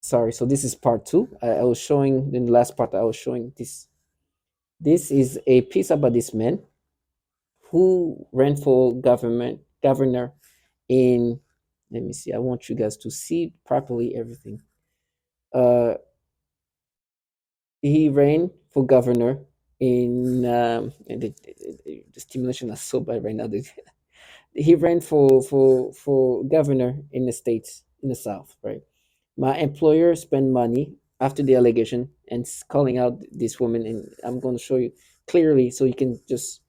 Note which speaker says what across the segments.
Speaker 1: Sorry, so this is part two. I was showing in the last part. I was showing this. This is a piece about this man who ran for governor in. Let me see. I want you guys to see properly everything. Uh, he ran for governor in. And the stimulation is so bad right now. He ran for governor in the states in the South, right? My employer spent money after the allegation and calling out this woman, and I'm going to show you clearly so you can just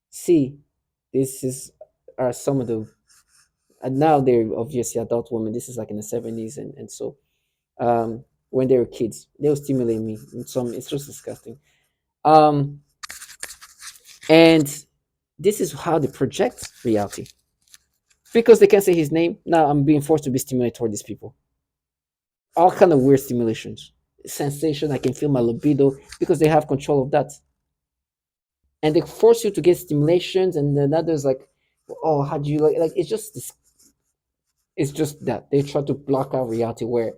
Speaker 1: see this is are some of the and now they're obviously adult women. This is like in the 70s, and so when they were kids they were stimulating me in some. It's just disgusting. um and this is how they project reality because they can't say his name. Now I'm being forced to be stimulated toward these people, all kind of weird stimulations, sensation. I can feel my libido because they have control of that, and they force you to get stimulations. And then others like, oh, how do you like? It's just this. It's just that they try to block out reality where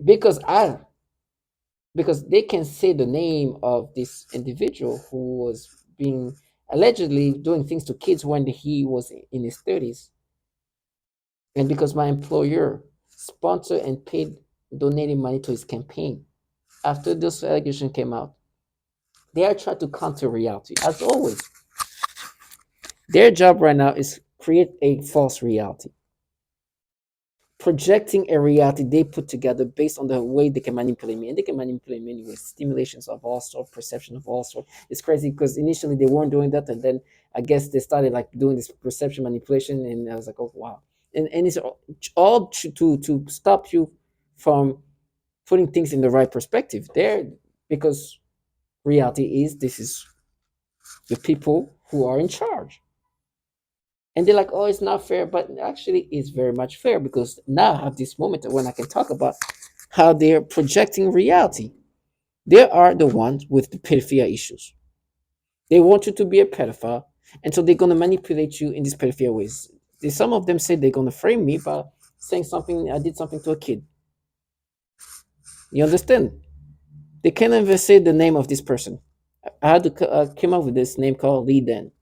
Speaker 1: because I because they can say the name of this individual who was being allegedly doing things to kids when he was in his 30s, and because my employer sponsored and paid donating money to his campaign after this allegation came out. They are trying to counter reality. As always, their job right now is create a false reality, projecting a reality they put together based on the way they can manipulate me. And they can manipulate me anyway. Stimulations of all sorts, perception of all sorts. It's crazy because initially they weren't doing that, and then I guess they started like doing this perception manipulation, and I was like, oh wow. And it's all to stop you from putting things in the right perspective. There, because reality is this is the people who are in charge. And they're like, oh, it's not fair. But actually, it's very much fair because now I have this moment when I can talk about how they're projecting reality. They are the ones with the pedophilia issues. They want you to be a pedophile. And so they're going to manipulate you in these pedophilia ways. Some of them say they're going to frame me by saying something, I did something to a kid. You understand? They can't even say the name of this person. I had to came up with this name called Lee Dan.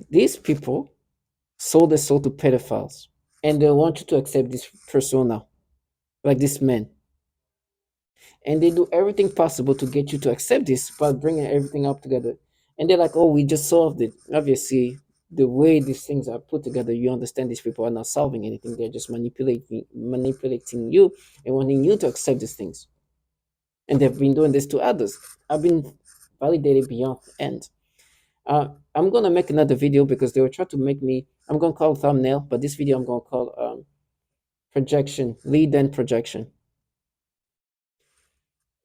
Speaker 1: These people sold their soul to pedophiles, and they want you to accept this persona, like this man, and they do everything possible to get you to accept this by bringing everything up together. And they're like, "Oh, we just solved it." Obviously, the way these things are put together, you understand these people are not solving anything; they're just manipulating you and wanting you to accept these things. And they've been doing this to others. I've been validated beyond end. I'm gonna make another video because they were trying to make me. I'm gonna call thumbnail, but this video I'm gonna call projection, lead and projection,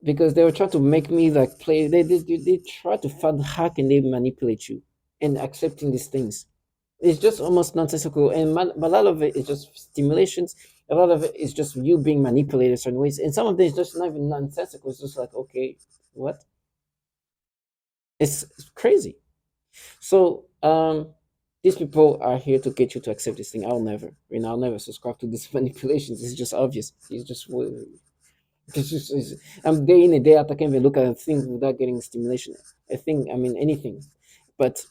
Speaker 1: because they were trying to make me like play. They try to find how can they manipulate you and accepting these things. It's just almost nonsensical, and a lot of it is just stimulations. A lot of it is just you being manipulated certain ways, and some of it is just not even nonsensical. It's just like, okay, what? It's crazy. So these people are here to get you to accept this thing. I'll never, I'll never subscribe to these manipulations. It's just obvious. I'm day in and day out. I can't even look at a thing without getting stimulation. A thing, I mean anything. But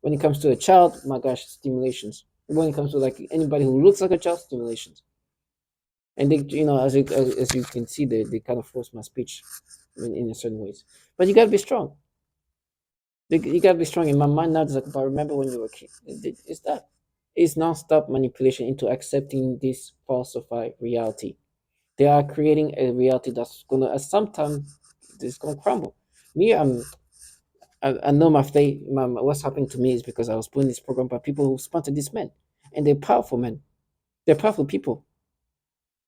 Speaker 1: when it comes to a child, my gosh, stimulations. When it comes to like anybody who looks like a child, stimulations. And they, as you can see, they kind of force my speech in a certain ways. But you gotta be strong. You gotta be strong. In my mind now, it's like, but remember when you were a kid. It's that. It's non-stop manipulation into accepting this falsified reality. They are creating a reality that's gonna at some time it's gonna crumble. Me, I know my fate. What's happening to me is because I was put in this program by people who sponsored these men, and they're powerful men. They're powerful people,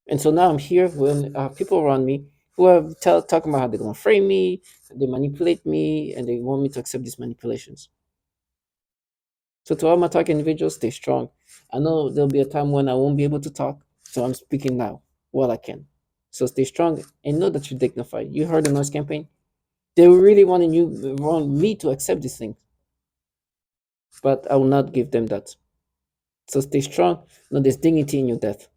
Speaker 1: and so now I'm here when people around me who are talking about how they're gonna frame me, they manipulate me, and they want me to accept these manipulations. So to all my talking individuals, stay strong. I know there'll be a time when I won't be able to talk, so I'm speaking now while I can. So stay strong and know that you're dignified. You heard the noise campaign. They were really want me to accept these things, but I will not give them that. So stay strong. Know there's dignity in your death.